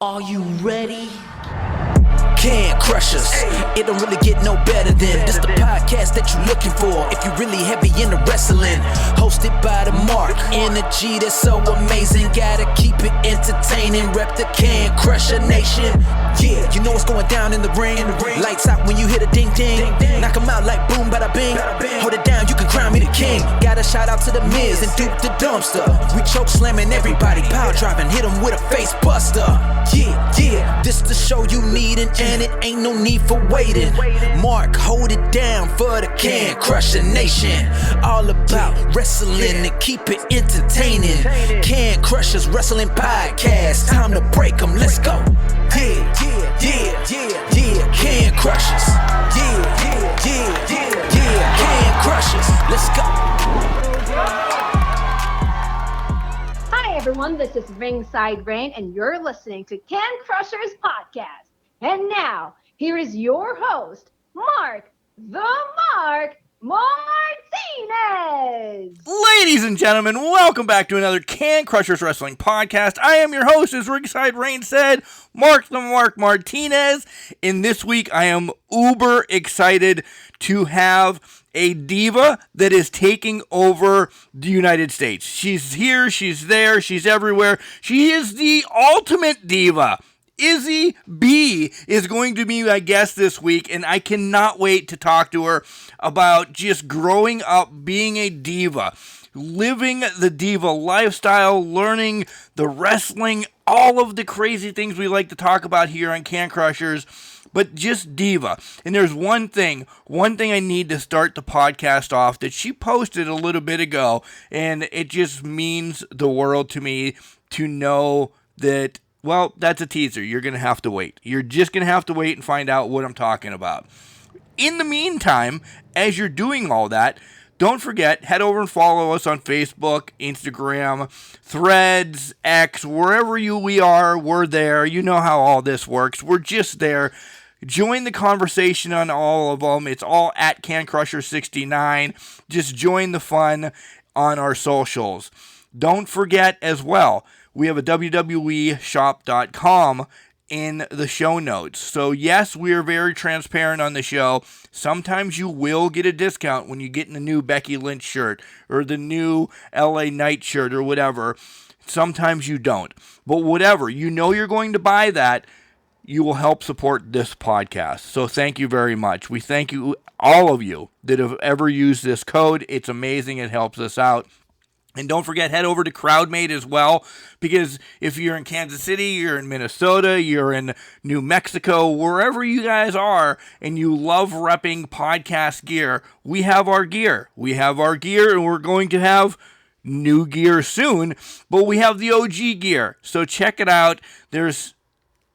Are you ready? Can crush us. It don't really get no better than this. The podcast that you're looking for if you're really heavy into wrestling. Hosted by the Mark. Energy that's so amazing. Gotta keep it entertaining. Rep the Can Crusher Nation. Yeah, you know what's going down in the ring. Lights out when you hit a ding ding. Knock 'em out like boom bada bing. Hold it down, you can crown me the king. Got a shout out to the Miz and Duke the Dumpster. We choke slamming everybody. Power driving, hit 'em with a face buster. Yeah, this the show you need and it ain't no need for waiting. Mark, hold it down for the Can Crusher Nation. All about wrestling and keep it entertaining. Can Crushers Wrestling Podcast. Time to break 'em, let's go. Yeah, Can Crushers. Yeah, Can Crushers. Let's go. Hi everyone, this is Ringside Rain and you're listening to Can Crushers Podcast. And now, here is your host, Mark the Mark Martinez. Ladies and gentlemen, welcome back to another Can Crushers Wrestling Podcast. I am your host, as Ringside Rain said, Mark the Mark Martinez. And this week, I am uber excited to have a diva that is taking over the United States. She's here, she's there, she's everywhere. She is the ultimate diva. Izzy B is going to be my guest this week, and I cannot wait to talk to her about just growing up being a diva, living the diva lifestyle, learning the wrestling, all of the crazy things we like to talk about here on Can Crushers, but just diva. And there's one thing I need to start the podcast off that she posted a little bit ago, and it just means the world to me to know that. Well, that's a teaser. You're going to have to wait. You're just going to have to wait and find out what I'm talking about. In the meantime, as you're doing all that, don't forget, head over and follow us on Facebook, Instagram, Threads, X, wherever we are, we're there. You know how all this works. We're just there. Join the conversation on all of them. It's all at CanCrusher69. Just join the fun on our socials. Don't forget as well, we have a WWEshop.com in the show notes. So yes, we are very transparent on the show. Sometimes you will get a discount when you get in the new Becky Lynch shirt or the new LA Knight shirt or whatever. Sometimes you don't. But whatever, you know you're going to buy that, you will help support this podcast. So thank you very much. We thank you, all of you that have ever used this code. It's amazing. It helps us out. And don't forget, head over to CrowdMate as well, because if you're in Kansas City, you're in Minnesota, you're in New Mexico, wherever you guys are, and you love repping podcast gear, we have our gear. We have our gear, and we're going to have new gear soon, but we have the OG gear. So check it out. There's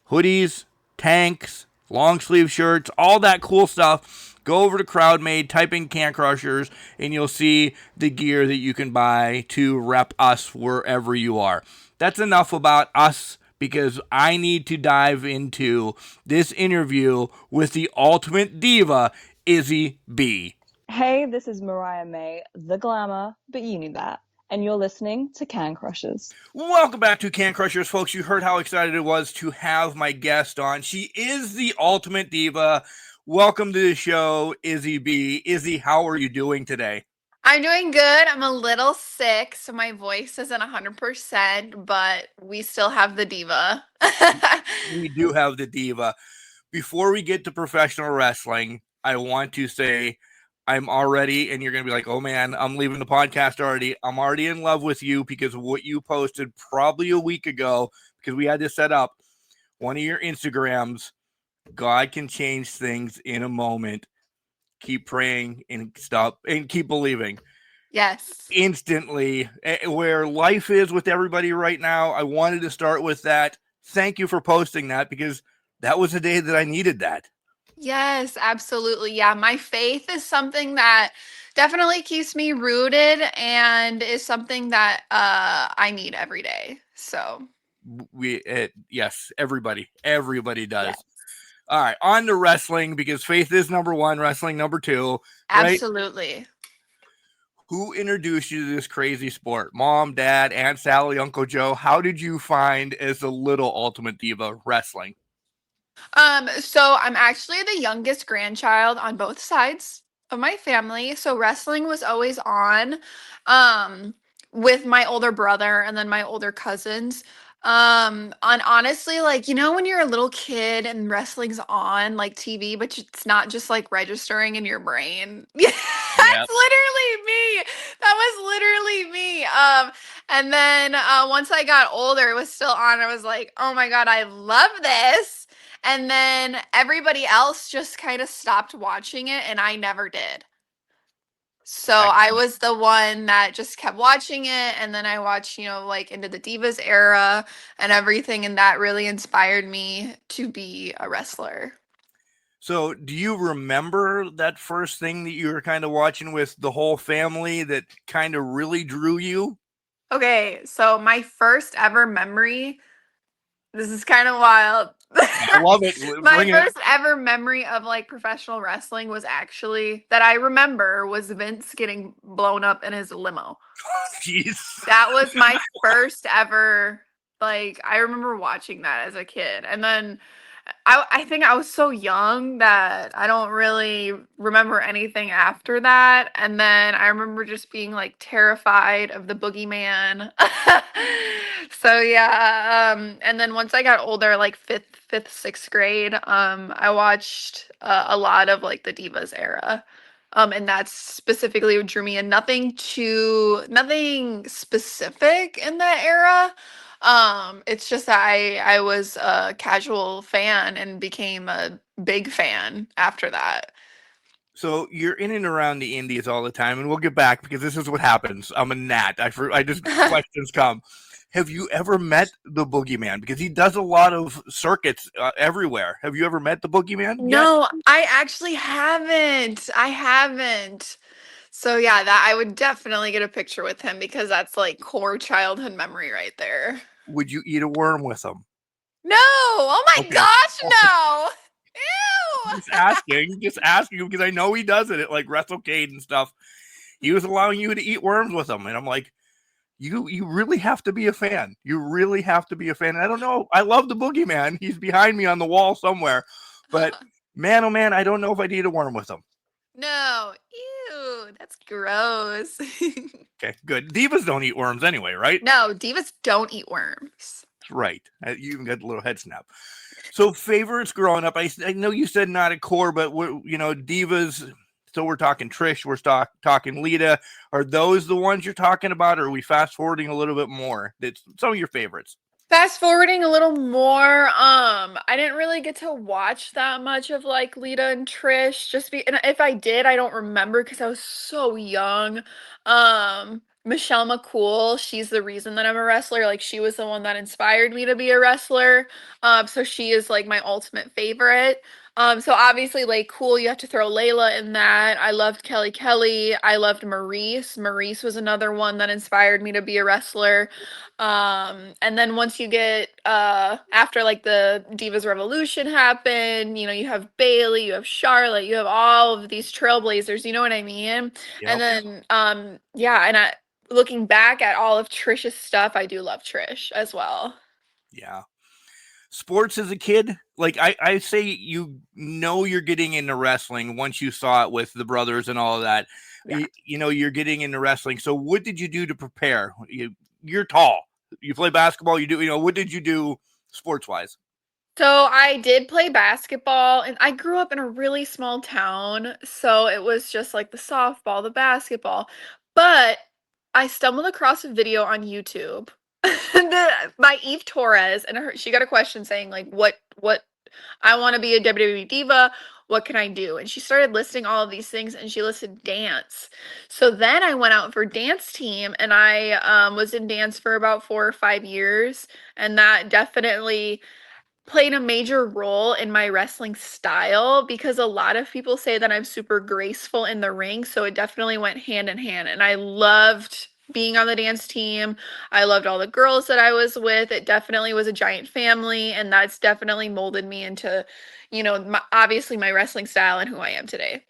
hoodies, tanks, long sleeve shirts, all that cool stuff. Go over to CrowdMade, type in Can Crushers, and you'll see the gear that you can buy to rep us wherever you are. That's enough about us, because I need to dive into this interview with the ultimate diva, Izzy B. Hey, this is Mariah May, the glamour, but you knew that. And you're listening to Can Crushers. Welcome back to Can Crushers, folks. You heard how excited it was to have my guest on. She is the ultimate diva. Welcome to the show, Izzy B. Izzy, how are you doing today? I'm doing good. I'm a little sick, so my voice isn't 100%, but we still have the diva. We do have the diva. Before we get to professional wrestling, I want to say I'm already, and you're going to be like, oh man, I'm leaving the podcast already. I'm already in love with you because of what you posted probably a week ago, because we had to set up one of your Instagrams. God can change things in a moment. Keep praying and stop and keep believing. Yes. Instantly, where life is with everybody right now, I wanted to start with that. Thank you for posting that, because that was the day that I needed that. Yes, absolutely. Yeah, my faith is something that definitely keeps me rooted and is something that I need every day. So Yes, everybody does. yes. All right, on to wrestling, because faith is number one, wrestling number two. Right? Absolutely. Who introduced you to this crazy sport? Mom, Dad, Aunt Sally, Uncle Joe? How did you find as a little Ultimate Diva wrestling? So I'm actually the youngest grandchild on both sides of my family. So wrestling was always on, um, with my older brother and then my older cousins. On honestly, like, when you're a little kid and wrestling's on like TV, but it's not just like registering in your brain. Yeah, Yeah. that's literally me. That was literally me. And then once I got older, it was still on. I was like, oh my God, I love this. And then everybody else just kind of stopped watching it, and I never did. So I was the one that just kept watching it. And then I watched, like into the Divas era and everything. And that really inspired me to be a wrestler. So, do you remember that first thing that you were kind of watching with the whole family that kind of really drew you? Okay. So my first ever memory, this is kind of wild. I love it. My Bring it. first ever memory of like professional wrestling was actually that I remember was Vince getting blown up in his limo. Jeez. That was my first ever, like, I remember watching that as a kid. And then I think I was so young that I don't really remember anything after that. And then I remember just being like terrified of the boogeyman. So yeah, and then once I got older, like fifth, sixth grade, I watched a lot of like the Divas era. And that's specifically what drew me in. Nothing specific in that era. It's just that I was a casual fan and became a big fan after that. So you're in and around the Indies all the time, and we'll get back because this is what happens. I'm a gnat. I just questions come. Have you ever met the Boogeyman? Because he does a lot of circuits everywhere. Have you ever met the Boogeyman yet? No, I actually haven't. I haven't. So yeah, that I would definitely get a picture with him because that's like core childhood memory right there. Would you eat a worm with him? No! Oh my Okay. gosh, Okay. no! Just asking because I know he does it at like WrestleCade and stuff. He was allowing you to eat worms with him, and I'm like, you really have to be a fan. You really have to be a fan. And I don't know. I love the Boogeyman. He's behind me on the wall somewhere, but man, oh man, I don't know if I'd eat a worm with him. No. Ew, that's gross. Okay, good. Divas don't eat worms anyway, right? No, divas don't eat worms. Right. You even got a little head snap. So favorites growing up. I know you said not a core, but divas. So we're talking Trish. We're talking Lita. Are those the ones you're talking about, or are we fast forwarding a little bit more? That's some of your favorites. Fast forwarding a little more, I didn't really get to watch that much of like Lita and Trish. And if I did, I don't remember because I was so young. Michelle McCool, she's the reason that I'm a wrestler. Like she was the one that inspired me to be a wrestler. So she is like my ultimate favorite. So obviously, like, cool, you have to throw Layla in that. I loved Kelly Kelly. I loved Maurice. Maurice was another one that inspired me to be a wrestler. And then once you get after like the Divas Revolution happened, you have Bailey, you have Charlotte, you have all of these trailblazers, you know what I mean? And Yep. then yeah, and looking back at all of Trish's stuff, I do love Trish as well. Yeah. Sports as a kid, like I say, you're getting into wrestling once you saw it with the brothers and all of that. Yeah. You're getting into wrestling. So what did you do to prepare? You're tall. You play basketball. You do. What did you do sports wise? So I did play basketball and I grew up in a really small town, so it was just like the softball, the basketball. But I stumbled across a video on YouTube by Eve Torres, and she got a question saying like what I want to be a WWE diva, what can I do? And she started listing all of these things and she listed dance. So then I went out for dance team and I was in dance for about 4 or 5 years, and that definitely played a major role in my wrestling style because a lot of people say that I'm super graceful in the ring, so it definitely went hand in hand, and I loved being on the dance team. I loved all the girls that I was with. It definitely was a giant family, and that's definitely molded me into, obviously my wrestling style and who I am today.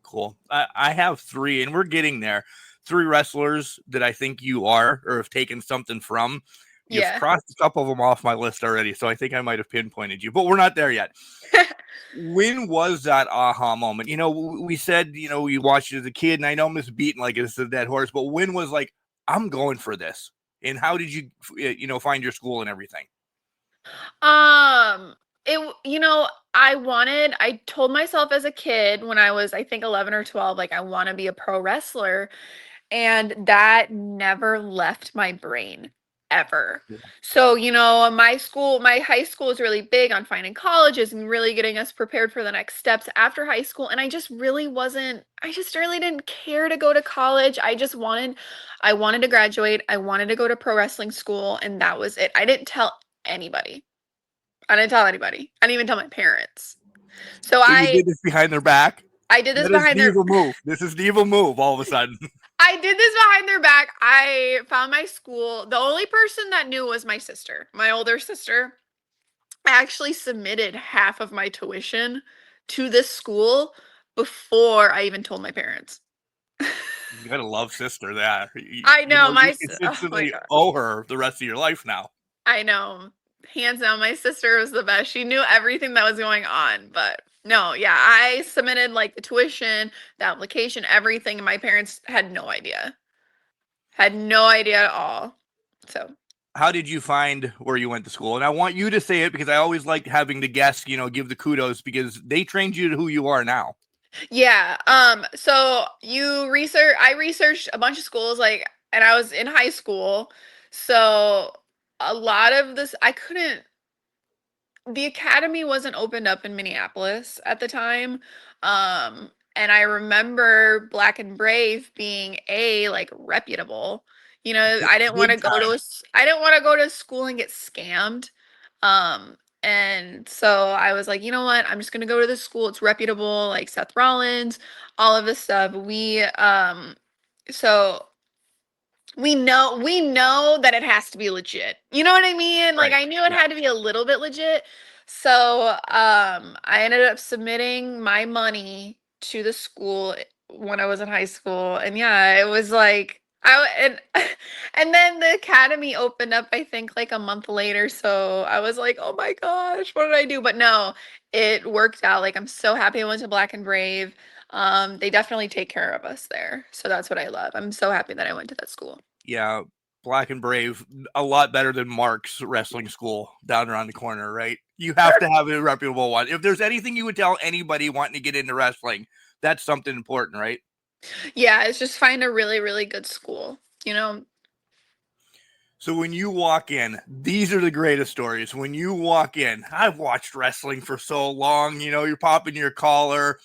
Cool. I have three, and we're getting there. three wrestlers that I think you are or have taken something from. You've Yeah. crossed a couple of them off my list already, so I think I might have pinpointed you, but we're not there yet. When was that aha moment? You know, we said, you know, you watched it as a kid, and I know I'm just beating like it's a dead horse, but when was like, I'm going for this? And how did you, you know, find your school and everything? I told myself as a kid when I was, I think 11 or 12, like I want to be a pro wrestler. And that never left my brain ever. Yeah. So, my high school is really big on finding colleges and really getting us prepared for the next steps after high school. And I just really didn't care to go to college. I wanted to graduate. I wanted to go to pro wrestling school. And that was it. I didn't tell anybody. I didn't tell anybody. I didn't even tell my parents. So So you did this behind their back? I did this That is behind their Diva move. This is Diva move all of a sudden. I did this behind their back. I found my school. The only person that knew was my sister, my older sister. I actually submitted half of my tuition to this school before I even told my parents. You got a love sister there. I You know know, you oh my consistently god. owe her the rest of your life now. I know. Hands down, my sister was the best. She knew everything that was going on. But no, yeah, I submitted like the tuition, the application, everything, and my parents had no idea. Had no idea at all. So How did you find where you went to school? And I want you to say it because I always like having the guests, you know, give the kudos because they trained you to who you are now. yeah, so I researched a bunch of schools, like, and I was in high school, so a lot of this I couldn't the academy wasn't opened up in Minneapolis at the time. And I remember Black and Brave being like reputable. I didn't want Big to go to time. I didn't want to go to school and get scammed. And so I was like, you know what? I'm just gonna go to this school. It's reputable, like Seth Rollins, all of this stuff. So we know that it has to be legit. You know what I mean? Like Right. I knew it Yeah. had to be a little bit legit. So I ended up submitting my money to the school when I was in high school. And yeah, it was like and then the academy opened up I think like a month later. So I was like, "Oh my gosh, what did I do?" But no, it worked out. Like I'm so happy I went to Black and Brave. They definitely take care of us there. So that's what I love. I'm so happy that I went to that school. Yeah. Black and Brave, a lot better than Mark's wrestling school down around the corner, right? You have to have a reputable one. If there's anything you would tell anybody wanting to get into wrestling, that's something important, right? Yeah, it's just find a really, really good school, you know? So when you walk in, these are the greatest stories. When you walk in, I've watched wrestling for so long, you know, you're popping your collar.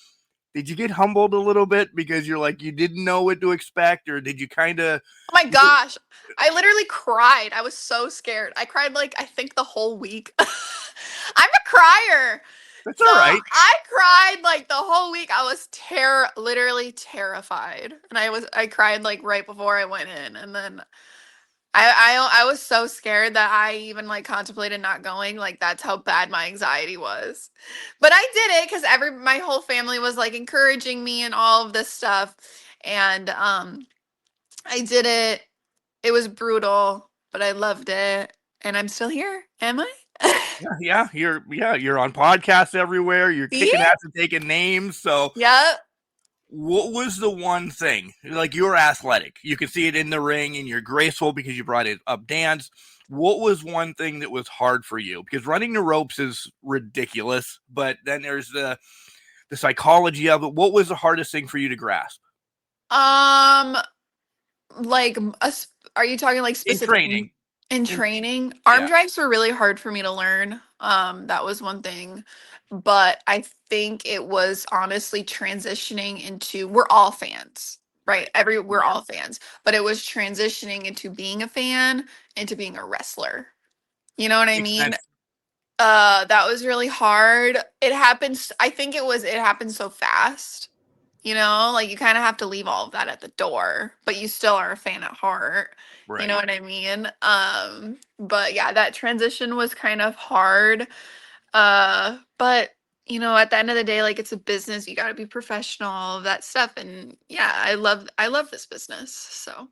Did you get humbled a little bit because you're like, you didn't know what to expect? Or did you kind of, Oh my gosh. I literally cried. I was so scared. I cried like I think the whole week. I'm a crier. that's So all right. I cried like the whole week. I was literally terrified. And I cried like right before I went in. And then I was so scared that I even like contemplated not going. Like that's how bad my anxiety was. But I did it because my whole family was like encouraging me and all of this stuff. And I did it. It was brutal, but I loved it. And I'm still here. Am I? You're on podcasts everywhere. You're See? kicking ass and taking names. So Yep. what was the one thing? Like you're athletic. You can see it in the ring and you're graceful because you brought it up dance. What was one thing that was hard for you? Because running the ropes is ridiculous, but then there's the psychology of it. What was the hardest thing for you to grasp? Um, like, are you talking like In specific training. in In, training? Arm yeah, drags were really hard for me to learn. That was one thing, but I think it was honestly transitioning into we're all fans, right? We're all fans, but it was transitioning into being a fan, into being a wrestler. You know what I makes mean? sense. That was really hard. It happened so fast. Like you kind of have to leave all of that at the door, but you still are a fan at heart. You know Right. what I mean? But yeah, that transition was kind of hard. But you know, at the end of the day, like it's a business. You got to be professional, all of that stuff. And yeah, I love this business. So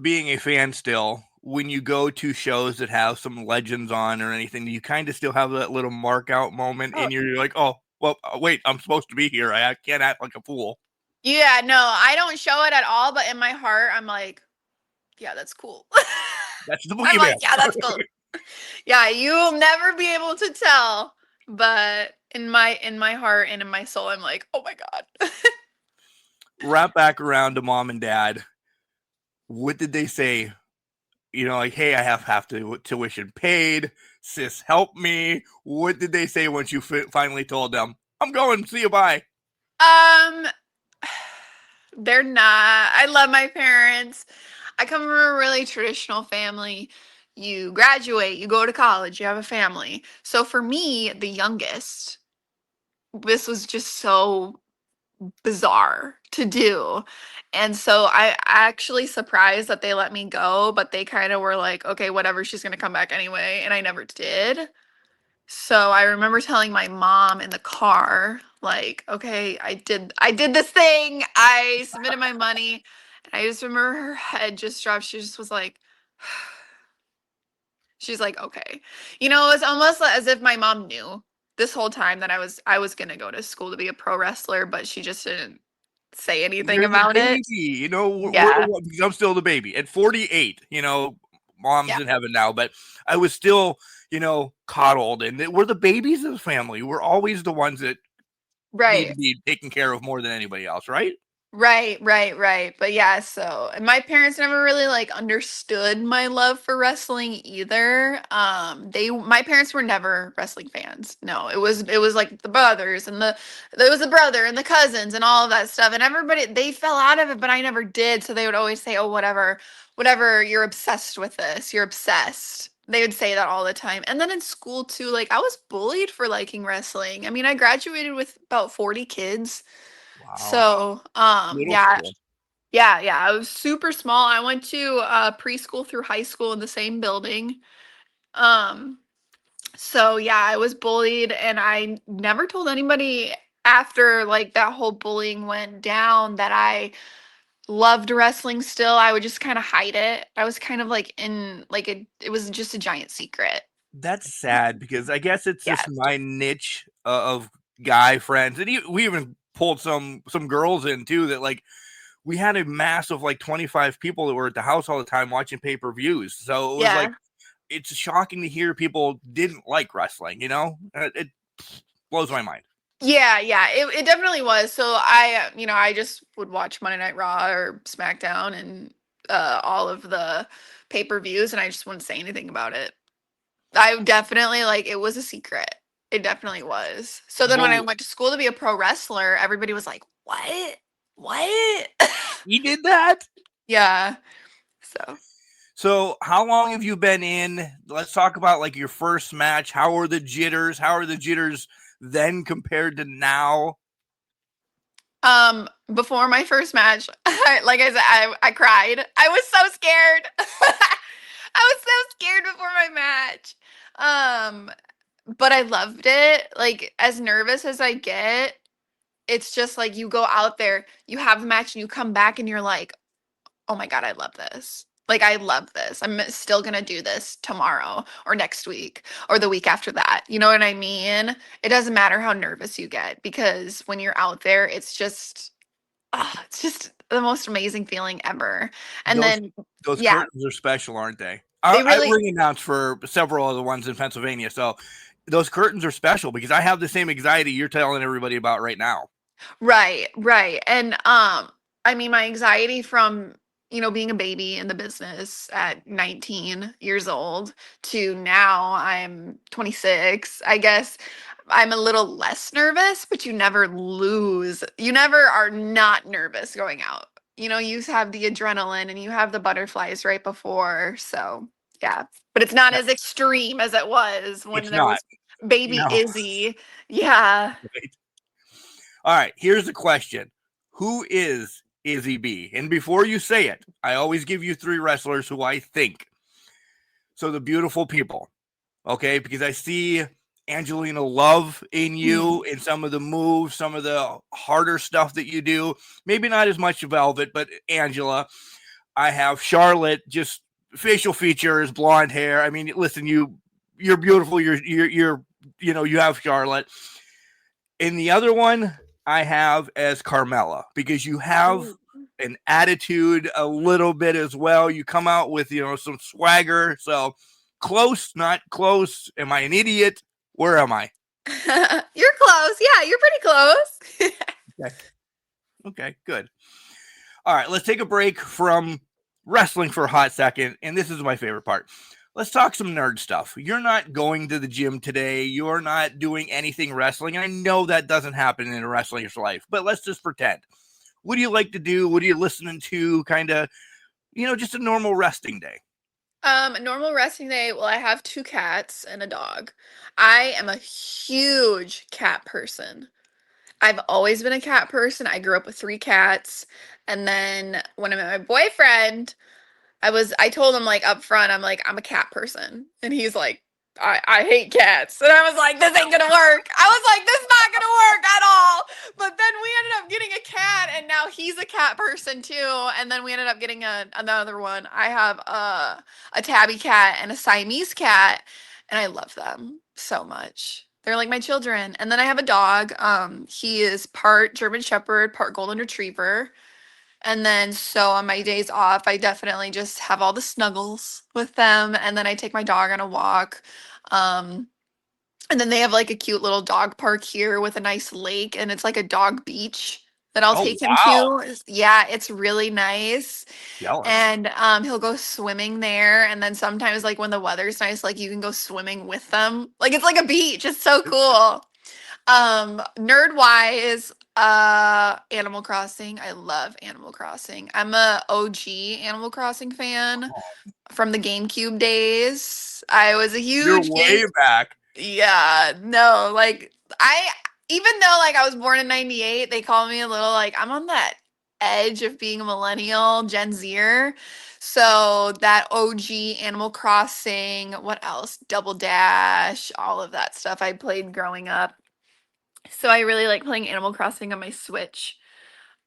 Being a fan still, when you go to shows that have some legends on or anything, you kind of still have that little mark out moment, oh, and you're like, oh, well, wait, I'm supposed to be here. I can't act like a fool. yeah, no, I don't show it at all. But in my heart, I'm like, yeah, that's cool. That's the I'm boogeyman. like, yeah, that's cool. Yeah, you'll never be able to tell. But in my heart and in my soul, I'm like, oh my God. Wrap back around to mom and dad. What did they say? You know, like, hey, I have half the tuition paid. Sis, help me. What did they say once you finally told them, I'm going, see you, bye? Um, they're not. I love my parents. I come from a really traditional family. You graduate, you go to college, you have a family. So for me, the youngest, this was just so bizarre to do. And so I actually surprised that they let me go, but they kind of were like, okay, whatever, she's going to come back anyway. And I never did. So I remember telling my mom in the car, like, okay, I did this thing. I submitted my money. And I just remember her head just dropped. She just was like, she's like, okay. You know, it was almost as if my mom knew this whole time that I was gonna go to school to be a pro wrestler, but she just didn't say anything You're the about it. baby. You know, we're the Yeah. one, because I'm still the baby. At 48, you know, mom's Yeah. in heaven now, but I was still, you know, coddled. And we're the babies of the family. We're always the ones that need to Right. be taken care of more than anybody else, right? Right. But yeah, so and my parents never really like understood my love for wrestling either. My parents were never wrestling fans. No, it was like the brothers and there was the brother and the cousins and all of that stuff. And everybody they fell out of it, but I never did. So they would always say, "Oh, whatever, you're obsessed with this. You're obsessed." They would say that all the time. And then in school too, like I was bullied for liking wrestling. I mean, I graduated with about 40 kids. Wow. So, Middle yeah, school. yeah. I was super small. I went to preschool through high school in the same building. Um, so yeah, I was bullied, and I never told anybody after like that whole bullying went down that I loved wrestling still. I would just kind of hide it. I was kind of like in like it was just a giant secret. That's sad because I guess it's Yeah. just my niche of guy friends. And we even pulled some girls in too that like we had a mass of like 25 people that were at the house all the time watching pay-per-views. So it was like Yeah. it's shocking to hear people didn't like wrestling, you know? It blows my mind. Yeah, it definitely was. So I just would watch Monday Night Raw or SmackDown and all of the pay-per-views, and I just wouldn't say anything about it. I definitely like it was a secret. It definitely was. So then when I Well, went to school to be a pro wrestler, everybody was like, "What? What?" he did that? Yeah. So, So how long have you been in? Let's talk about like your first match. How are the jitters? How are the jitters then compared to now? before my first match, like I said, I cried. I was so scared. I was so scared before my match. Um, but I loved it. Like as nervous as I get, it's just like you go out there, you have the match and you come back and you're like, "Oh my God, I love this." Like I love this. I'm still going to do this tomorrow or next week or the week after that. You know what I mean? It doesn't matter how nervous you get because when you're out there, it's just the most amazing feeling ever. And Those then those yeah, curtains are special, aren't they? they I really ring announced for several of the ones in Pennsylvania, so those curtains are special because I have the same anxiety you're telling everybody about right now. right. And I mean my anxiety from being a baby in the business at 19 years old to now I'm 26. I guess I'm a little less nervous, but you never are not nervous going out. You have the adrenaline and you have the butterflies right before. So, yeah. But it's not Yeah, as extreme as it was when it's there not. was baby No. Izzy. Yeah. Right. All right, here's the question. Who is Izzy B? And before you say it, I always give you three wrestlers who I think. So the beautiful people, okay? Because I see Angelina Love in you, in some of the moves, some of the harder stuff that you do. Maybe not as much Velvet, but Angela. I have Charlotte, just facial features, blonde hair. I mean, listen, you're beautiful. You're you have Charlotte. In the other one, I have as Carmella, because you have an attitude a little bit as well. You come out with some swagger. So close, not close. Am I an idiot? Where am I? You're close. Yeah, you're pretty close. Okay, good. All right, let's take a break from wrestling for a hot second. And this is my favorite part. Let's talk some nerd stuff. You're not going to the gym today. You're not doing anything wrestling. I know that doesn't happen in a wrestler's life, but let's just pretend. What do you like to do? What are you listening to? Kind of, just a normal resting day. Normal resting day. Well, I have 2 cats and a dog. I am a huge cat person. I've always been a cat person. I grew up with 3 cats. And then when I met my boyfriend, I told him like up front, I'm like, I'm a cat person. And he's like, I hate cats. And I was like, this ain't gonna work. I was like, this is not gonna work at all. But then we ended up getting a cat, and now he's a cat person too. And then we ended up getting another one. I have a tabby cat and a Siamese cat, and I love them so much. They're like my children. And then I have a dog. He is part German Shepherd, part Golden Retriever. And then, so on my days off, I definitely just have all the snuggles with them. And then I take my dog on a walk. Um, and then they have like a cute little dog park here with a nice lake, and it's like a dog beach that I'll Oh, take him wow. to. Yeah, it's really nice. Jealous. And he'll go swimming there. And then sometimes, like when the weather's nice, like you can go swimming with them. Like it's like a beach. It's so cool. Nerd wise, Animal Crossing. I love Animal Crossing. I'm a OG Animal Crossing fan from the GameCube days. I was a You're huge way back. Yeah, no, like even though like I was born in 98, they call me a little like I'm on that edge of being a millennial, Gen Zer. So that OG Animal Crossing, what else? Double Dash, all of that stuff I played growing up. So I really like playing Animal Crossing on my Switch.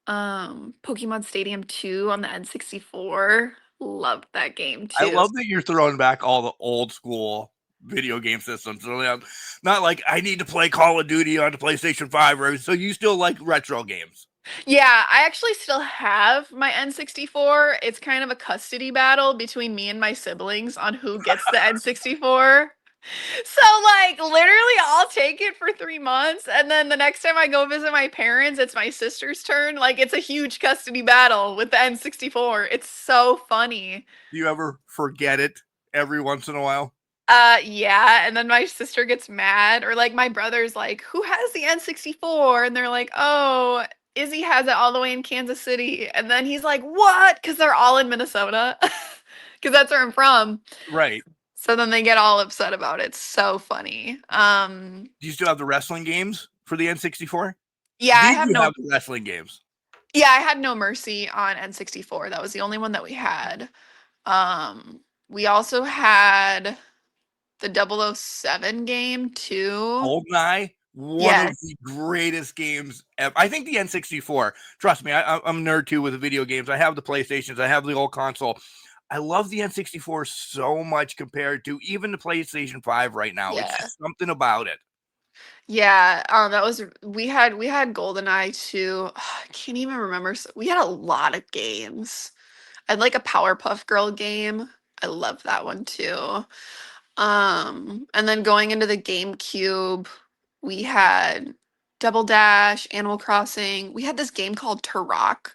Pokemon Stadium 2 on the N64. Loved that game I too. love that you're throwing back all the old school video game systems. So not like I need to play Call of Duty on the PlayStation 5. So you still like retro games. Yeah, I actually still have my N64. It's kind of a custody battle between me and my siblings on who gets the N64. So, like, literally, I'll take it for 3 months, and then the next time I go visit my parents, it's my sister's turn. Like, it's a huge custody battle with the N64. It's so funny. Do you ever forget it every once in a while? Yeah, and then my sister gets mad, or like my brother's like, "Who has the N64?" And they're like, "Oh, Izzy has it all the way in Kansas City." And then he's like, "What?" Because they're all in Minnesota, because that's where I'm from. Right. So then they get all upset about it. It's so funny. Do you still have the wrestling games for the N64? Yeah, I Did have you no. have the wrestling games? Yeah, I had No Mercy on N64. That was the only one that we had. We also had the 007 game too. GoldenEye, one of Yes. the greatest games ever. I think the N64. Trust me, I'm a nerd too with the video games. I have the PlayStations. I have the old console. I love the N64 so much compared to even the PlayStation 5 right now. Yeah. It's just something about it. Yeah, that was we had GoldenEye too. I can't even remember. We had a lot of games. I had like a Powerpuff Girl game. I love that one too. And then going into the GameCube, we had Double Dash, Animal Crossing. We had this game called Turok.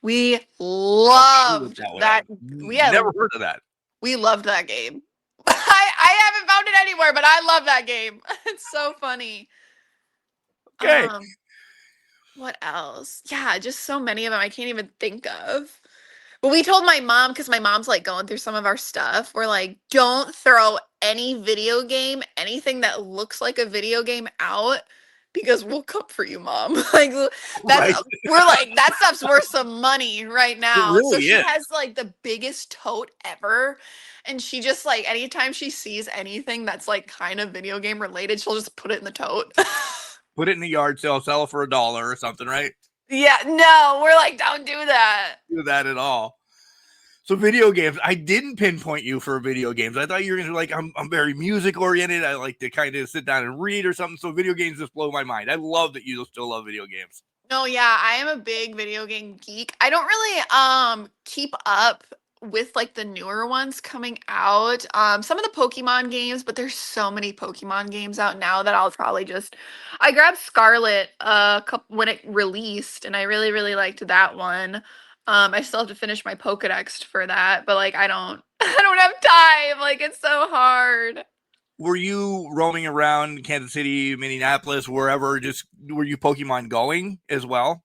We loved that. Never heard of that. We loved that game. I haven't found it anywhere, but I love that game. It's so funny. Okay. What else? Yeah, just so many of them I can't even think of. But we told my mom, because my mom's like going through some of our stuff. We're like, don't throw any video game, anything that looks like a video game out because we'll cook for you, Mom. Like Right. we're like, that stuff's worth some money right It now. So really she is. has like the biggest tote ever. And she just like anytime she sees anything that's like kind of video game related, she'll just put it in the tote. Put it in the yard sale, sell it for $1 or something, right? Yeah, no, we're like, don't do that. Do that at all. So video games, I didn't pinpoint you for video games. I thought you were gonna be like, I'm very music oriented. I like to kind of sit down and read or something. So video games just blow my mind. I love that you still love video games. No, yeah, I am a big video game geek. I don't really keep up with like the newer ones coming out. Some of the Pokemon games, but there's so many Pokemon games out now that I'll probably just I grabbed Scarlet couple when it released and I really really liked that one. I still have to finish my Pokedex for that, but like I don't I don't have time. Like it's so hard. Were you roaming around Kansas City, Minneapolis, wherever? Just were you Pokemon going as well?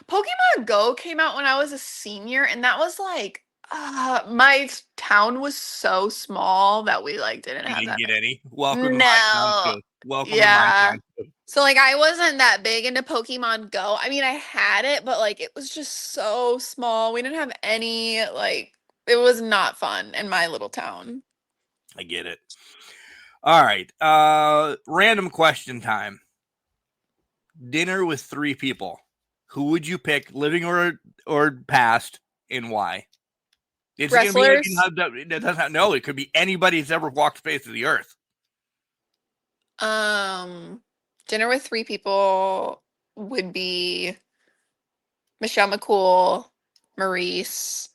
Pokemon Go came out when I was a senior, and that was like my town was so small that we like didn't You have didn't that get many. any. Welcome to my town No. too. Welcome to my Yeah. town too. So like I wasn't that big into Pokemon Go. I mean, I had it, but like it was just so small. We didn't have any like it was not fun in my little town. I get it. All right. Random question time. Dinner with 3 people. Who would you pick, living or past, and why? It's going to be Wrestlers. it doesn't have, no, it could be anybody that's ever walked the face of the earth. Dinner with 3 people would be Michelle McCool, Maurice,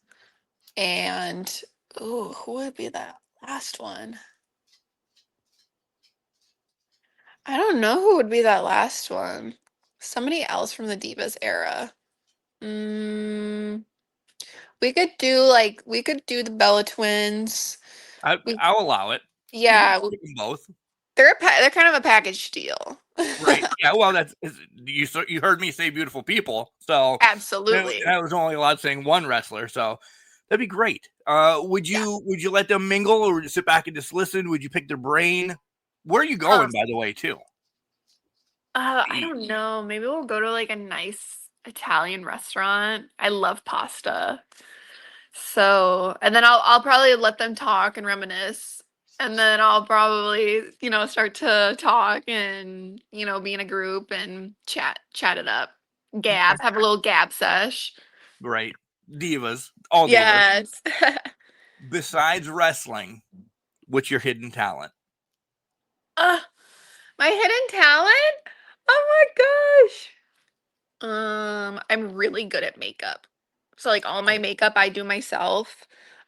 and who would be that last one? I don't know who would be that last one. Somebody else from the Divas era. Mm, we could do the Bella Twins. We, I'll allow it. yeah, Pick them both. they're kind of a package deal. Right. Yeah. Well, you heard me say beautiful people. So Absolutely. I was only allowed saying one wrestler. So that'd be great. Would you let them mingle, or would you sit back and just listen? Would you pick their brain? Where are you going, by the way, too? I don't know. Maybe we'll go to like a nice Italian restaurant. I love pasta. So, and then I'll probably let them talk and reminisce. And then I'll probably, start to talk and, be in a group and chat it up. Gab, have a little gab sesh. Right. Divas. All divas. Yes. Besides wrestling, what's your hidden talent? My hidden talent? Oh my gosh. I'm really good at makeup. So like all my makeup I do myself.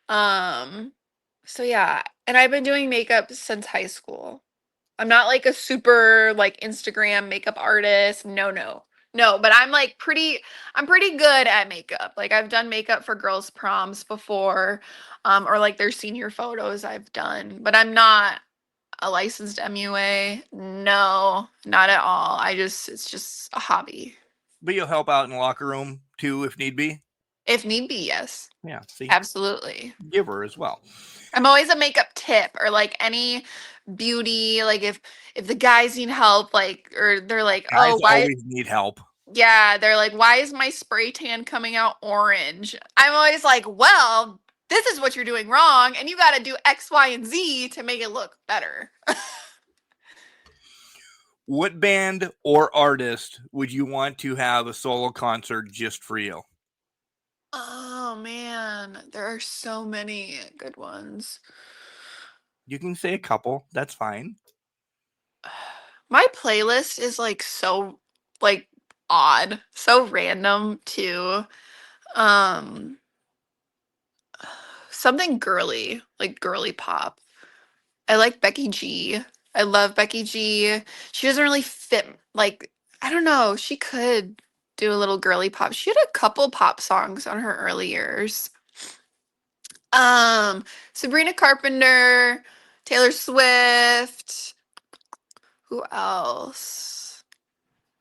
So yeah, and I've been doing makeup since high school. I'm not like a super like Instagram makeup artist. No, no. No, but I'm pretty good at makeup. Like I've done makeup for girls' proms before, or like their senior photos I've done, but I'm not a licensed MUA. No, not at all. It's just a hobby. But you'll help out in the locker room, too, if need be? If need be, yes. Yeah. See? Absolutely. Giver as well. I'm always a makeup tip or like any beauty, like if the guys need help, like or they're like, Guys oh, why always need help. yeah, they're like, why is my spray tan coming out orange? I'm always like, well, this is what you're doing wrong, and you gotta do X, Y, and Z to make it look better. What band or artist would you want to have a solo concert just for you? Oh man, there are so many good ones. You can say a couple. That's fine. My playlist is like so like odd, so random too. Um Something girly, like girly pop. I like Becky G. I love Becky G. She doesn't really fit like I don't know, she could do a little girly pop. She had a couple pop songs on her early years. Sabrina Carpenter, Taylor Swift. Who else?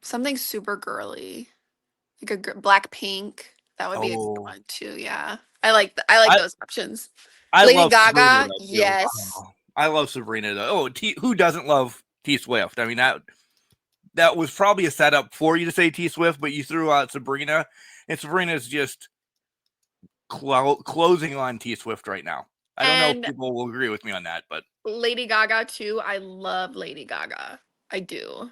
Something super girly. Like Blackpink. That would be a good one too, yeah. I like those options. I Lady love Sabrina, Gaga, though, too. yes. Oh, I love Sabrina, though. Oh, who doesn't love T Swift? I mean, that that was probably a setup for you to say T Swift, but you threw out Sabrina, and Sabrina's just closing on T Swift right now. I don't know if And people will agree with me on that, but Lady Gaga too. I love Lady Gaga. I do.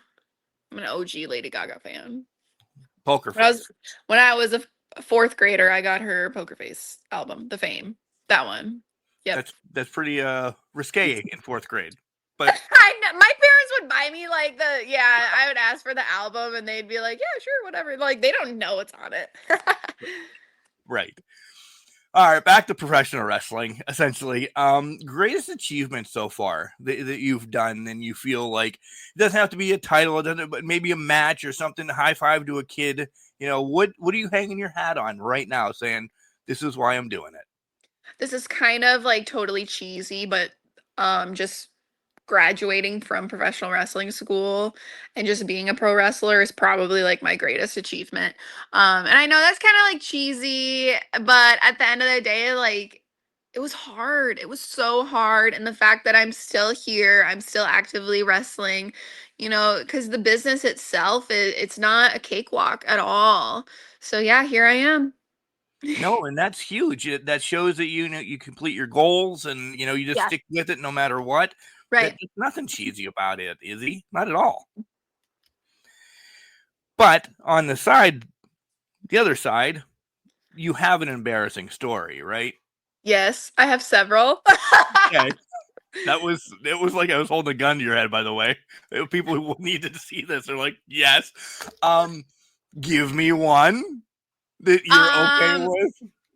I'm an OG Lady Gaga fan. Poker When I Face. was when I was a fourth grader, I got her Poker Face album, The Fame. That one. Yep. That's pretty risque in fourth grade. But I know, my parents would buy me like I would ask for the album and they'd be like, yeah, sure, whatever. Like they don't know what's on it. right. All right, back to professional wrestling, essentially. Greatest achievement so far that you've done, and you feel like it doesn't have to be a title, it doesn't, but maybe a match or something, high five to a kid. What are you hanging your hat on right now saying, this is why I'm doing it? This is kind of like totally cheesy, but just graduating from professional wrestling school and just being a pro wrestler is probably like my greatest achievement. And I know that's kind of like cheesy, but at the end of the day, like it was hard. It was so hard. And the fact that I'm still here, I'm still actively wrestling, because the business itself, it's not a cakewalk at all. So yeah, here I am. No, and that's huge. That shows that you complete your goals, and you just Yeah, stick with it no matter what. right. There's nothing cheesy about it, Izzy. Not at all. But on the other side, you have an embarrassing story, right? Yes, I have several. Okay. It was like I was holding a gun to your head, by the way. People who needed to see this are like, yes. Give me one that you're okay Um, with.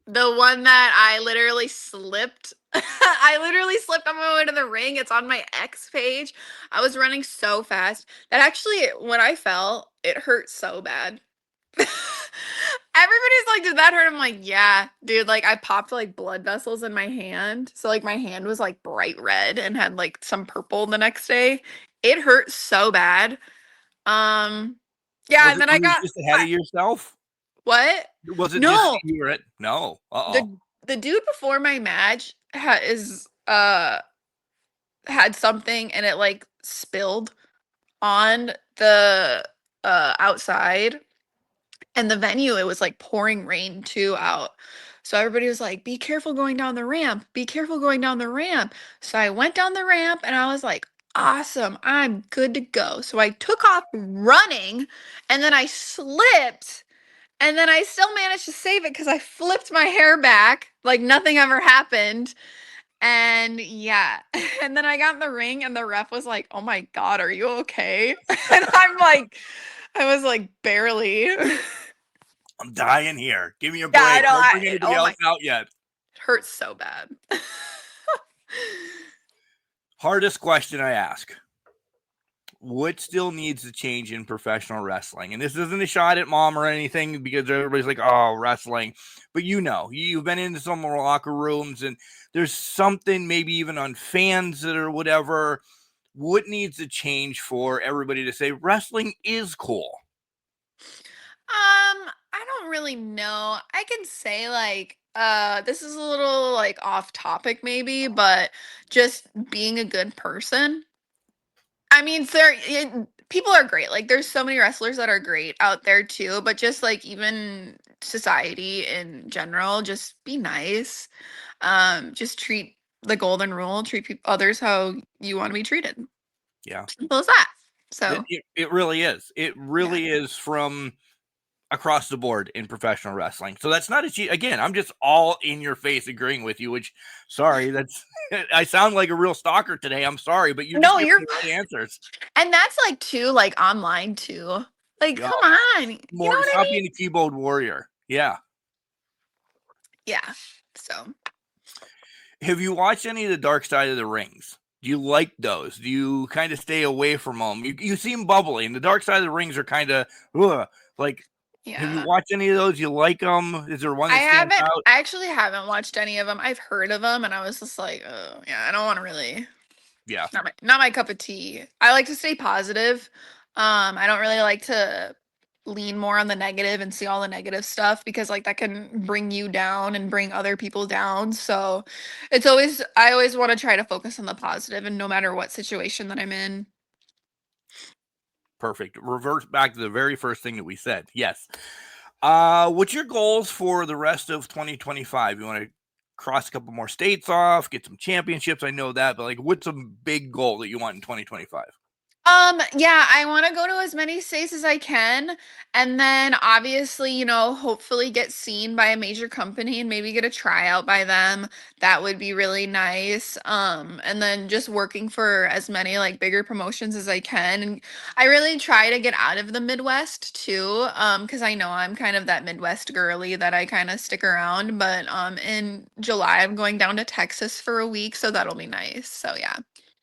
The one that I literally slipped. I literally slipped on my way to the ring. It's on my X page. I was running so fast that actually, when I fell, it hurt so bad. Everybody's like, did that hurt? I'm like, yeah, dude. Like, I popped like blood vessels in my hand. So, like, my hand was like bright red and had like some purple the next day. It hurt so bad. Um, yeah, Was and it then I you got just ahead of yourself? what? Was it just No, you were at? No. Uh-oh. the dude before my match had something and it like spilled on the outside, and the venue, it was like pouring rain too out. So everybody was like, be careful going down the ramp, be careful going down the ramp. So I went down the ramp and I was like, awesome, I'm good to go. So I took off running and then I slipped, and then I still managed to save it because I flipped my hair back like nothing ever happened. And yeah, and then I got in the ring and the ref was like, "Oh my God, are you okay?" And I was like, barely. Yeah, I'm dying here. Give me a I break. know. Don't bring anybody Oh my, else out yet. it hurts so bad. Hardest question I ask. What still needs to change in professional wrestling? And this isn't a shot at mom or anything, because everybody's like, oh, wrestling. But you've been into some locker rooms and there's something maybe even on fans that or whatever. What needs to change for everybody to say wrestling is cool? I don't really know. I can say like this is a little like off topic maybe, but just being a good person. I mean, people are great. Like, there's so many wrestlers that are great out there too, but just like even society in general, just be nice. Just treat the golden rule, treat others how you want to be treated. Yeah. Simple as that. It, So, it, it really is. It yeah. really is from across the board in professional wrestling. So that's not again, I'm just all in your face agreeing with you, which sorry, that's I sound like a real stalker today. I'm sorry, but you're just No, giving you're me the right answers. and that's like too like online too. Like, Yeah. come on. You know More what I stop mean? being a keyboard warrior. Yeah. Yeah. So, Have you watched any of the Dark Side of the Rings? Do you like those? Do you kind of stay away from them? You seem bubbly, and the Dark Side of the Rings are kind of like. Have you yeah. watched any of those? You like them? Is there one that stands out? I actually haven't watched any of them. I've heard of them and I was just like, oh, yeah, I don't want to really. Yeah. Not my cup of tea. I like to stay positive. I don't really like to lean more on the negative and see all the negative stuff because like that can bring you down and bring other people down. So I always want to try to focus on the positive and no matter what situation that I'm in. Perfect. Reverse back to the very first thing that we said. Yes. What's your goals for the rest of 2025? You want to cross a couple more states off, get some championships? I know that, but like, what's a big goal that you want in 2025? Yeah, I want to go to as many states as I can, and then obviously, hopefully get seen by a major company and maybe get a tryout by them. That would be really nice. And then just working for as many like bigger promotions as I can. And I really try to get out of the Midwest too, because I know I'm kind of that Midwest girly that I kind of stick around. But in July, I'm going down to Texas for a week, so that'll be nice. So yeah.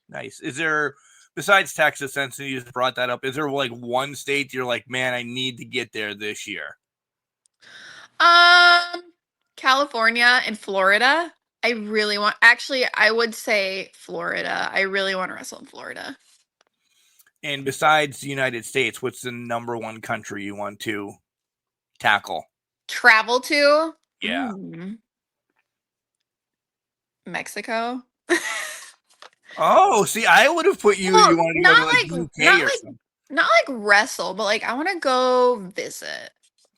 Nice. Is there, besides Texas, since you just brought that up, is there like one state you're like, man, I need to get there this year? Um, California and Florida. Actually, I would say Florida. I really want to wrestle in Florida. And besides the United States, what's the number one country you want to tackle? Travel to? Yeah. Mexico. Oh, see, I would have put you. Well, You wanted to go to like UK or something. not like wrestle, but like I want to go visit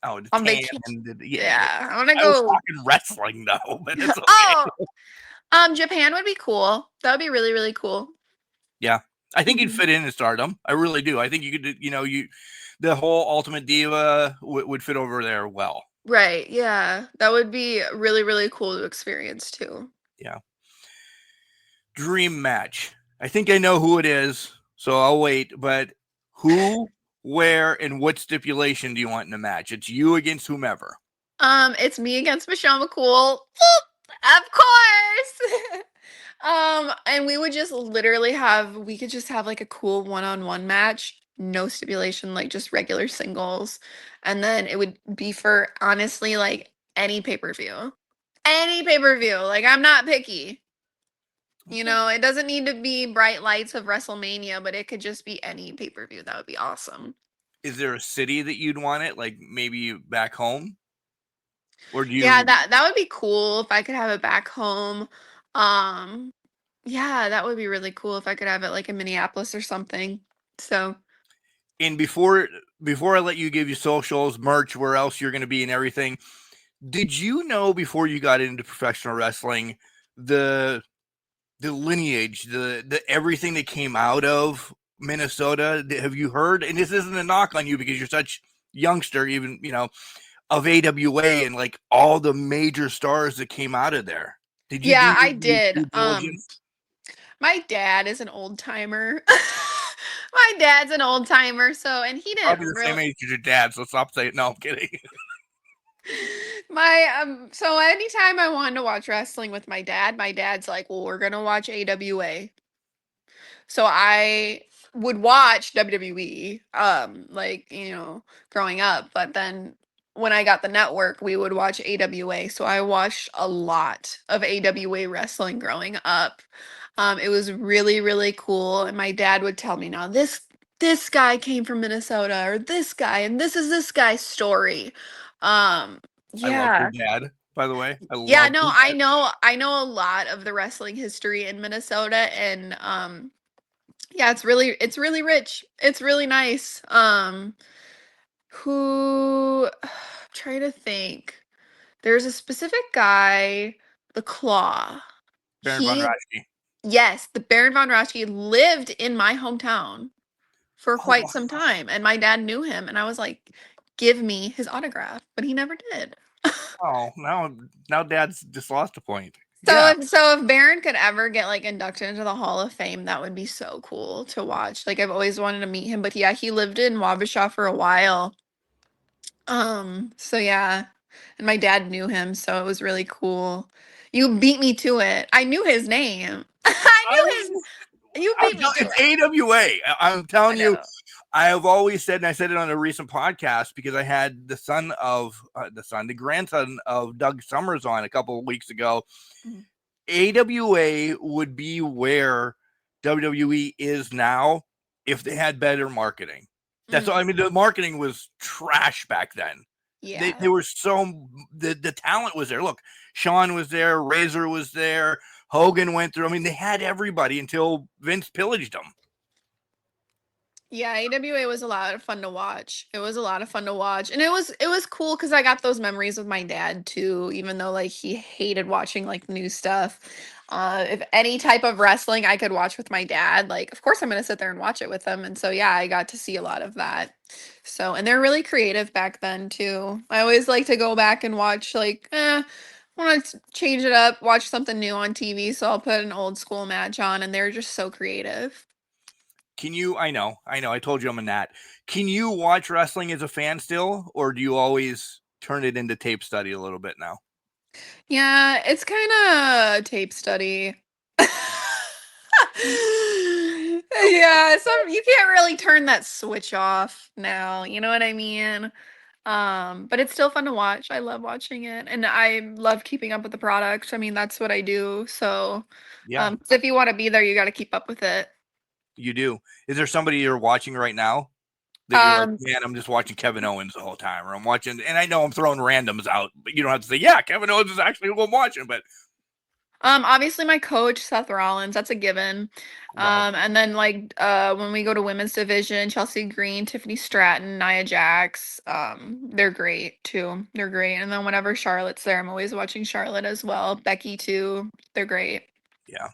Oh, the on tan vacation. and Yeah, I want to I was go. talking wrestling though, but it's okay. Japan would be cool. That would be really, really cool. Yeah, I think you'd fit in Stardom. I really do. I think you could. The whole Ultimate Diva would fit over there well. Right. Yeah, that would be really, really cool to experience too. Yeah. Dream match. I think I know who it is, so I'll wait. But who, where, and what stipulation do you want in the match? It's you against whomever. It's me against Michelle McCool. Of course. And we would just literally we could just have like a cool one-on-one match, no stipulation, like just regular singles. And then it would be for honestly like any pay-per-view. Any pay-per-view. Like I'm not picky. It doesn't need to be bright lights of WrestleMania, but it could just be any pay-per-view. That would be awesome. Is there a city that you'd want it? Like maybe back home? Or do you? Yeah, that would be cool if I could have it back home. Yeah, that would be really cool if I could have it like in Minneapolis or something. So, And before I let you give your socials, merch, where else you're going to be and everything, did you know before you got into professional wrestling the lineage, the everything that came out of Minnesota? Have you heard? And this isn't a knock on you because you're such youngster, even of AWA and like all the major stars that came out of there. Did you? yeah, do I did. due diligence? My dad is an old timer. My dad's an old timer, so and he Probably didn't the same really age as your dad, so stop saying. No, I'm kidding. so anytime I wanted to watch wrestling with my dad's like, "Well, we're going to watch AWA." So I would watch WWE, growing up. But then when I got the network, we would watch AWA. So I watched a lot of AWA wrestling growing up. It was really, really cool. And my dad would tell me, now this guy came from Minnesota, or this guy, and this is this guy's story. I love Yeah. your dad, by the way. Yeah, no, I know a lot of the wrestling history in Minnesota, and yeah, it's really rich. It's really nice. Who I'm trying to think. There's a specific guy, the Claw. Baron von He Raschke. Yes, the Baron von Raschke lived in my hometown for Oh, quite some time, and my dad knew him, and I was like, "Give me his autograph," but he never did. oh, now Dad's just lost a point. So Yeah, if Baron could ever get like inducted into the Hall of Fame, that would be so cool to watch. Like I've always wanted to meet him, but yeah, he lived in Wabasha for a while. So yeah. And my dad knew him, so it was really cool. You beat me to it. I knew his name. You beat me to it's it. AWA. I'm telling you, know. I have always said, and I said it on a recent podcast because I had the grandson of Doug Summers on a couple of weeks ago. Mhm. AWA would be where WWE is now if they had better marketing. That's all. I mean, the marketing was trash back then. Yeah. They were the talent was there. Look, Shawn was there, Razor was there, Hogan went through. I mean, they had everybody until Vince pillaged them. Yeah, AWA was a lot of fun to watch. It was a lot of fun to watch. And it was cool because I got those memories with my dad too, even though like he hated watching like new stuff. If any type of wrestling I could watch with my dad, like of course I'm gonna sit there and watch it with him. And so yeah, I got to see a lot of that. So and they're really creative back then too. I always like to go back and watch like want to change it up, watch something new on TV, so I'll put an old school match on and they're just so creative. Can you? I know. I told you I'm a gnat. Can you watch wrestling as a fan still, or do you always turn it into tape study a little bit now? Yeah, it's kind of tape study. Yeah, some you can't really turn that switch off now, you know what I mean? But it's still fun to watch. I love watching it and I love keeping up with the product. I mean, that's what I do. So, Yeah, so if you want to be there, you got to keep up with it. you do. Is there somebody you're watching right now that you're like, Um, man, I'm just watching Kevin Owens the whole time, or I'm watching, and I know I'm throwing randoms out, but you don't have to say, yeah, Kevin Owens is actually who I'm watching, but Obviously my coach, Seth Rollins, that's a given. love. And then like when we go to women's division, Chelsea Green, Tiffany Stratton, Nia Jax, they're great too. They're great. And then whenever Charlotte's there, I'm always watching Charlotte as well. Becky too. They're great. Yeah.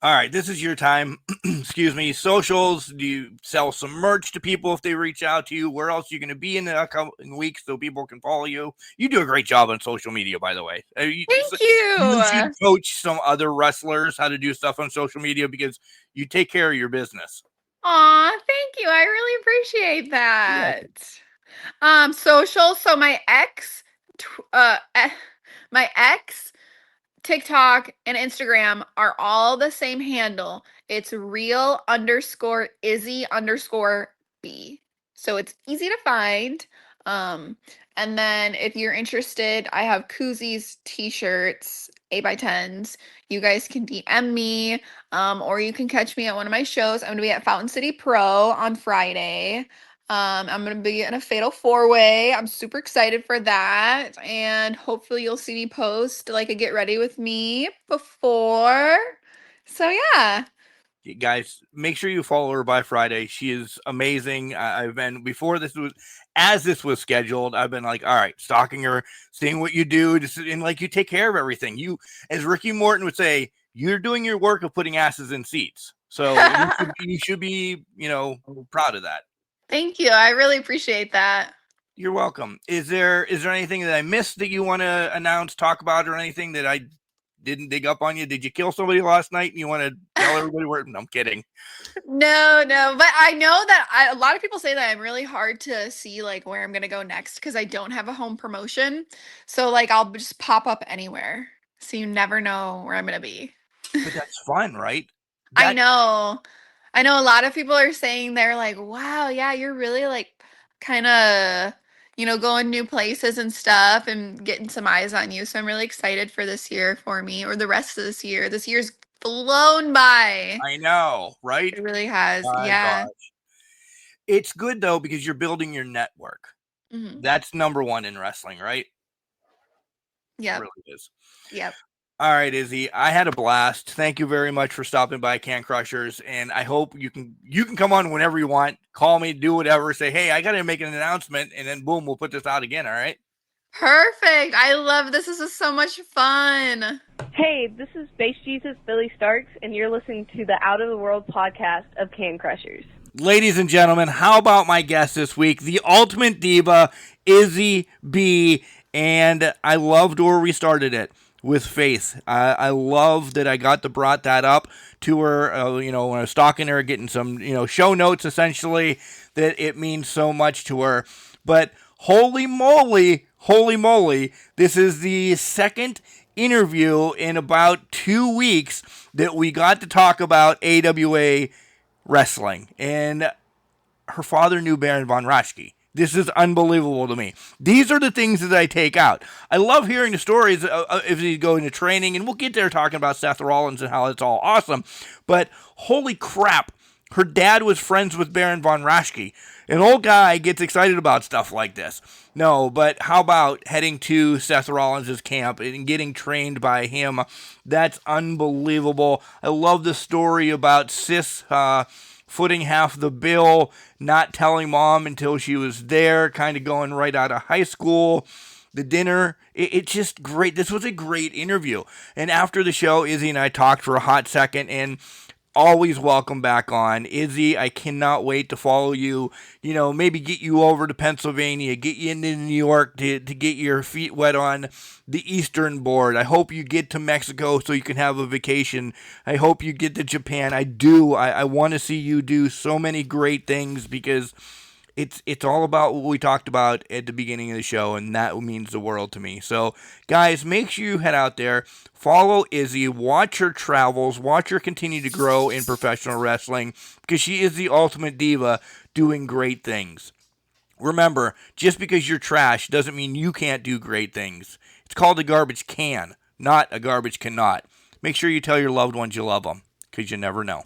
All right, this is your time. Excuse me. Socials. Do you sell some merch to people if they reach out to you? Where else are you going to be in the upcoming weeks so people can follow you? You do a great job on social media, by the way. Thank You you. should coach some other wrestlers how to do stuff on social media because you take care of your business. Aw, thank you. I really appreciate You're that. welcome. Social. So my ex TikTok and Instagram are all the same handle. It's real_Izzy_B. So it's easy to find. Um, and then if you're interested, I have koozies, t-shirts, 8x10s. You guys can DM me, or you can catch me at one of my shows. I'm gonna be at Fountain City Pro on Friday. I'm gonna be in a fatal four-way. I'm super excited for that. And hopefully you'll see me post like a get ready with me before. So yeah. You guys, make sure you follow her by Friday. She is amazing. I've been before this was as this was scheduled. I've been like, all right, stalking her, seeing what you do, just and like you take care of everything. You, as Ricky Morton would say, you're doing your work of putting asses in seats. So you should be, proud of that. Thank you. I really appreciate that. You're welcome. Is there anything that I missed that you want to announce, talk about, or anything that I didn't dig up on you? Did you kill somebody last night and you want to tell everybody where? No, I'm kidding. No, but I know that a lot of people say that I'm really hard to see like where I'm gonna go next because I don't have a home promotion. So like I'll just pop up anywhere. So you never know where I'm gonna be. But that's fun, right? I That know. I know a lot of people are saying they're like, wow, yeah, you're really like kind of, going new places and stuff and getting some eyes on you. So I'm really excited for this year for me or the rest of this year. This year's flown by. I know, right? It really has. My Yeah. gosh. It's good though because you're building your network. Hmm. That's number one in wrestling, right? It Yep. really is. Yep. All right, Izzy. I had a blast. Thank you very much for stopping by Can Crushers, and I hope you can come on whenever you want. Call me, do whatever. Say, hey, I got to make an announcement, and then boom, we'll put this out again. All right. Perfect. I love this. This is so much fun. Hey, this is Bass Jesus Billy Starks, and you're listening to the Out of the World podcast of Can Crushers. Ladies and gentlemen, how about my guest this week, the ultimate diva, Izzy B. And I loved where we started it with Faith. I love that I got to brought that up to her, when I was stalking her, getting some, show notes essentially, that it means so much to her. But holy moly, this is the second interview in about 2 weeks that we got to talk about AWA wrestling, and her father knew Baron von Raschke. This is unbelievable to me. These are the things that I take out. I love hearing the stories if he's going to training, and we'll get there talking about Seth Rollins and how it's all awesome. But holy crap, her dad was friends with Baron von Raschke. An old guy gets excited about stuff like this. No, but how about heading to Seth Rollins' camp and getting trained by him? That's unbelievable. I love the story about Sis footing half the bill, not telling mom until she was there, kind of going right out of high school. The dinner, it's just great. This was a great interview. And after the show, Izzy and I talked for a hot second, and always welcome back on. Izzy, I cannot wait to follow you, maybe get you over to Pennsylvania, get you into New York to get your feet wet on the Eastern board. I hope you get to Mexico so you can have a vacation. I hope you get to Japan. I do. I want to see you do so many great things because it's all about what we talked about at the beginning of the show, and that means the world to me. So, guys, make sure you head out there, follow Izzy, watch her travels, watch her continue to grow in professional wrestling, because she is the ultimate diva doing great things. Remember, just because you're trash doesn't mean you can't do great things. It's called a garbage can, not a garbage cannot. Make sure you tell your loved ones you love them, because you never know.